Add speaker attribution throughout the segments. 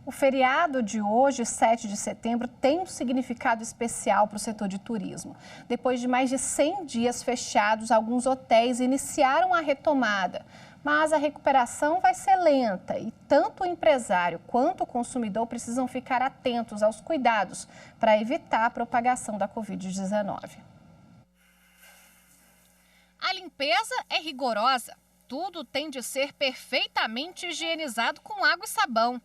Speaker 1: O feriado de hoje, 7 de setembro, tem um significado especial para o setor de turismo. Depois de mais de 100 dias fechados, alguns hotéis iniciaram a retomada. Mas a recuperação vai ser lenta e tanto o empresário quanto o consumidor precisam ficar atentos aos cuidados para evitar a propagação da Covid-19.
Speaker 2: A limpeza é rigorosa. Tudo tem de ser perfeitamente higienizado com água e sabão.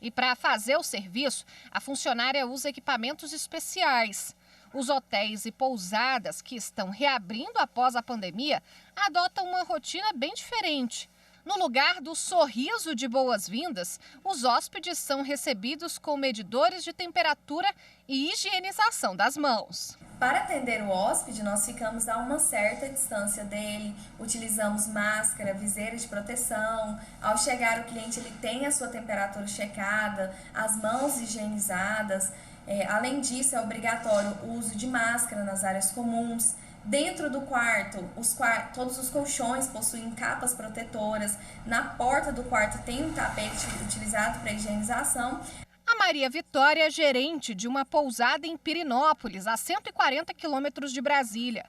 Speaker 2: E para fazer o serviço, a funcionária usa equipamentos especiais. Os hotéis e pousadas que estão reabrindo após a pandemia adotam uma rotina bem diferente. No lugar do sorriso de boas-vindas, os hóspedes são recebidos com medidores de temperatura e higienização das mãos.
Speaker 3: Para atender o hóspede, nós ficamos a uma certa distância dele, utilizamos máscara, viseira de proteção. Ao chegar, o cliente ele tem a sua temperatura checada, as mãos higienizadas. Além disso, é obrigatório o uso de máscara nas áreas comuns. Dentro do quarto, todos os colchões possuem capas protetoras. Na porta do quarto tem um tapete utilizado para higienização.
Speaker 2: A Maria Vitória é gerente de uma pousada em Pirinópolis, a 140 quilômetros de Brasília.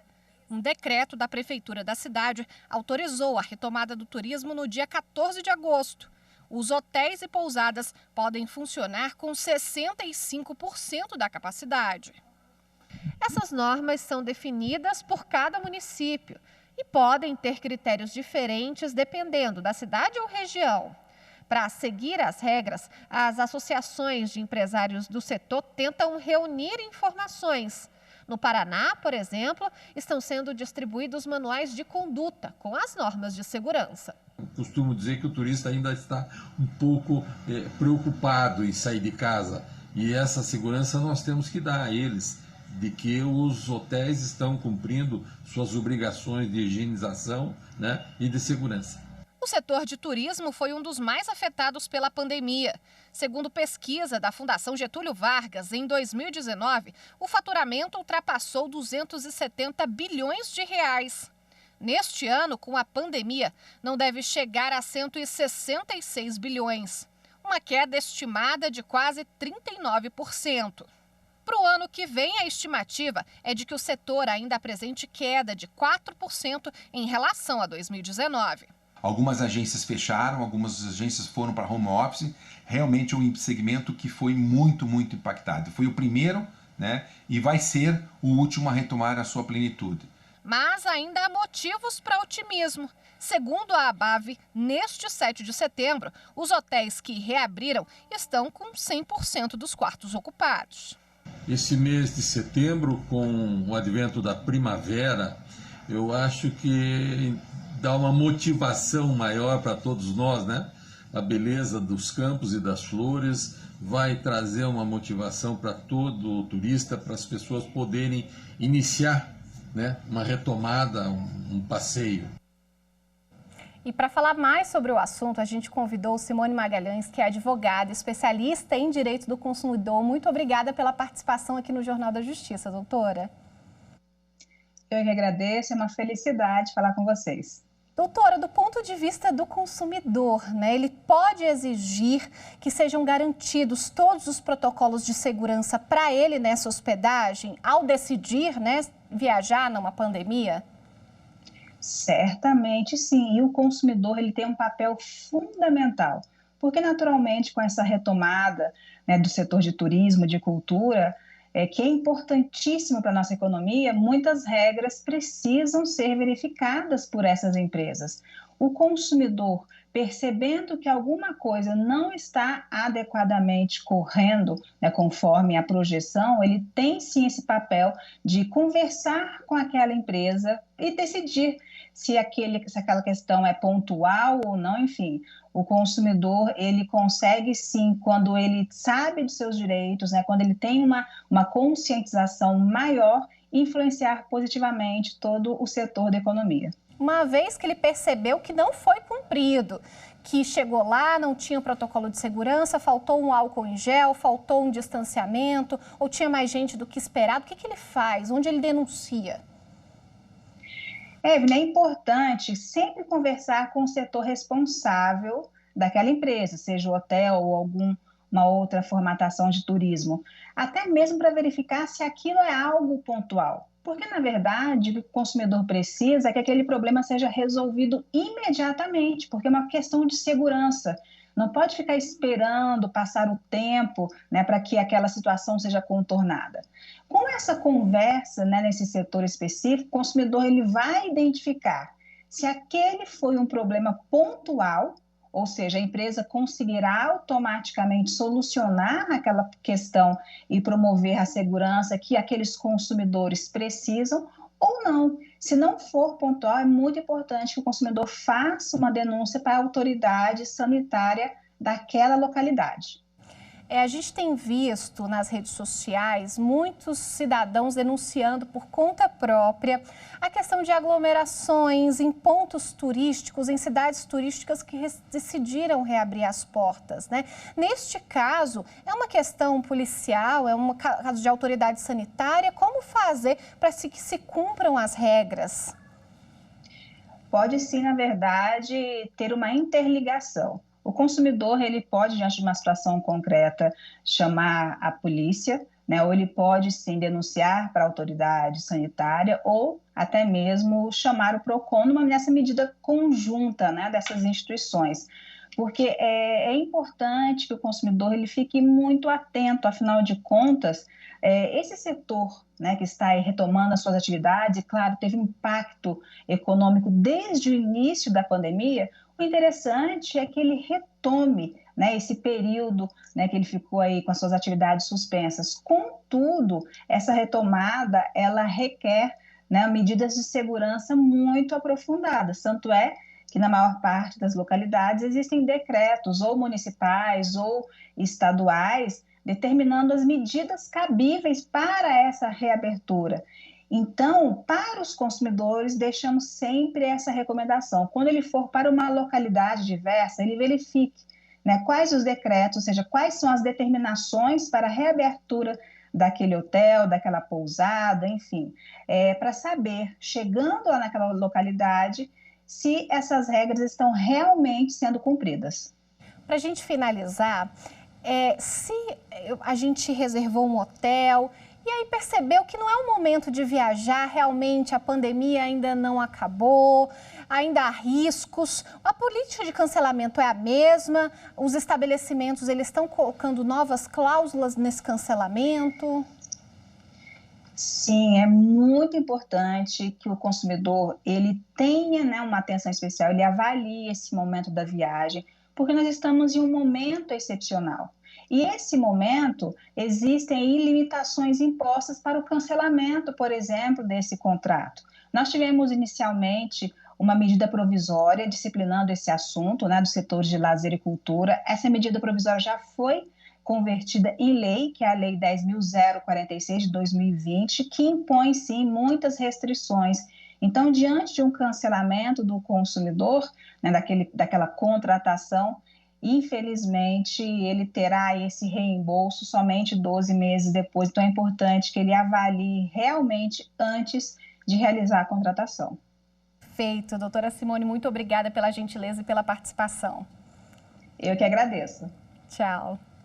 Speaker 2: Um decreto da prefeitura da cidade autorizou a retomada do turismo no dia 14 de agosto. Os hotéis e pousadas podem funcionar com 65% da capacidade. Essas normas são definidas por cada município e podem ter critérios diferentes dependendo da cidade ou região. Para seguir as regras, as associações de empresários do setor tentam reunir informações. No Paraná, por exemplo, estão sendo distribuídos manuais de conduta com as normas de segurança.
Speaker 4: Eu costumo dizer que o turista ainda está um pouco preocupado em sair de casa e essa segurança nós temos que dar a eles, de que os hotéis estão cumprindo suas obrigações de higienização, né, e de segurança.
Speaker 2: O setor de turismo foi um dos mais afetados pela pandemia. Segundo pesquisa da Fundação Getúlio Vargas, em 2019, o faturamento ultrapassou 270 bilhões de reais. Neste ano, com a pandemia, não deve chegar a 166 bilhões, uma queda estimada de quase 39%. Para o ano que vem, a estimativa é de que o setor ainda apresente queda de 4% em relação a 2019.
Speaker 5: Algumas agências fecharam, algumas agências foram para home office. Realmente é um segmento que foi muito impactado. Foi o primeiro, né, e vai ser o último a retomar a sua plenitude.
Speaker 2: Mas ainda há motivos para otimismo. Segundo a ABAV, neste 7 de setembro, os hotéis que reabriram estão com 100% dos quartos ocupados.
Speaker 4: Esse mês de setembro, com o advento da primavera, eu acho que dá uma motivação maior para todos nós, né? A beleza dos campos e das flores vai trazer uma motivação para todo o turista, para as pessoas poderem iniciar, né, uma retomada, um passeio.
Speaker 1: E para falar mais sobre o assunto, a gente convidou Simone Magalhães, que é advogada, especialista em direito do consumidor. Muito obrigada pela participação aqui no Jornal da Justiça, doutora.
Speaker 6: Eu que agradeço, é uma felicidade falar com vocês.
Speaker 1: Doutora, do ponto de vista do consumidor, né, ele pode exigir que sejam garantidos todos os protocolos de segurança para ele nessa hospedagem, ao decidir, né, viajar numa pandemia?
Speaker 6: Certamente sim, e o consumidor ele tem um papel fundamental, porque naturalmente com essa retomada, né, do setor de turismo, de cultura, que é importantíssimo para a nossa economia, muitas regras precisam ser verificadas por essas empresas. O consumidor, percebendo que alguma coisa não está adequadamente correndo, né, conforme a projeção, ele tem sim esse papel de conversar com aquela empresa e decidir se aquela questão é pontual ou não, enfim. O consumidor, ele consegue sim, quando ele sabe de seus direitos, né, quando ele tem uma conscientização maior, influenciar positivamente todo o setor da economia.
Speaker 1: Uma vez que ele percebeu que não foi cumprido, que chegou lá, não tinha protocolo de segurança, faltou um álcool em gel, faltou um distanciamento, ou tinha mais gente do que esperado, o que ele faz? Onde ele denuncia?
Speaker 6: Evelyn, é importante sempre conversar com o setor responsável daquela empresa, seja o hotel ou alguma uma outra formatação de turismo, até mesmo para verificar se aquilo é algo pontual. Porque, na verdade, o que o consumidor precisa é que aquele problema seja resolvido imediatamente, porque é uma questão de segurança. Não pode ficar esperando passar o tempo, né, para que aquela situação seja contornada. Com essa conversa, né, nesse setor específico, o consumidor ele vai identificar se aquele foi um problema pontual, ou seja, a empresa conseguirá automaticamente solucionar aquela questão e promover a segurança que aqueles consumidores precisam ou não. Se não for pontual, é muito importante que o consumidor faça uma denúncia para a autoridade sanitária daquela localidade.
Speaker 1: A gente tem visto nas redes sociais muitos cidadãos denunciando por conta própria a questão de aglomerações em pontos turísticos, em cidades turísticas que decidiram reabrir as portas, né? Neste caso, é uma questão policial, é um caso de autoridade sanitária. Como fazer para que se cumpram as regras?
Speaker 6: Pode sim, na verdade, ter uma interligação. O consumidor, ele pode, diante de uma situação concreta, chamar a polícia, né, ou ele pode, sim, denunciar para a autoridade sanitária ou até mesmo chamar o PROCON nessa medida conjunta, né, dessas instituições. Porque é importante que o consumidor ele fique muito atento, afinal de contas, esse setor, né, que está aí retomando as suas atividades, claro, teve um impacto econômico desde o início da pandemia. O interessante é que ele retome, né, esse período, né, que ele ficou aí com as suas atividades suspensas. Contudo, essa retomada, ela requer, né, medidas de segurança muito aprofundadas. Tanto é que na maior parte das localidades existem decretos ou municipais ou estaduais determinando as medidas cabíveis para essa reabertura. Então, para os consumidores, deixamos sempre essa recomendação. Quando ele for para uma localidade diversa, ele verifique, né, quais os decretos, ou seja, quais são as determinações para a reabertura daquele hotel, daquela pousada, enfim, para saber, chegando lá naquela localidade, se essas regras estão realmente sendo cumpridas.
Speaker 1: Para a gente finalizar, se a gente reservou um hotel e aí percebeu que não é o momento de viajar, realmente a pandemia ainda não acabou, ainda há riscos, a política de cancelamento é a mesma, os estabelecimentos eles estão colocando novas cláusulas nesse cancelamento?
Speaker 6: Sim, é muito importante que o consumidor ele tenha, né, uma atenção especial, ele avalie esse momento da viagem, porque nós estamos em um momento excepcional. E esse momento, existem aí limitações impostas para o cancelamento, por exemplo, desse contrato. Nós tivemos inicialmente uma medida provisória disciplinando esse assunto, né, dos setores de lazer e cultura. Essa medida provisória já foi convertida em lei, que é a Lei 10.046 de 2020, que impõe, sim, muitas restrições. Então, diante de um cancelamento do consumidor, né, daquela contratação, infelizmente, ele terá esse reembolso somente 12 meses depois. Então, é importante que ele avalie realmente antes de realizar a contratação.
Speaker 1: Perfeito. Doutora Simone, muito obrigada pela gentileza e pela participação.
Speaker 6: Eu que agradeço.
Speaker 1: Tchau.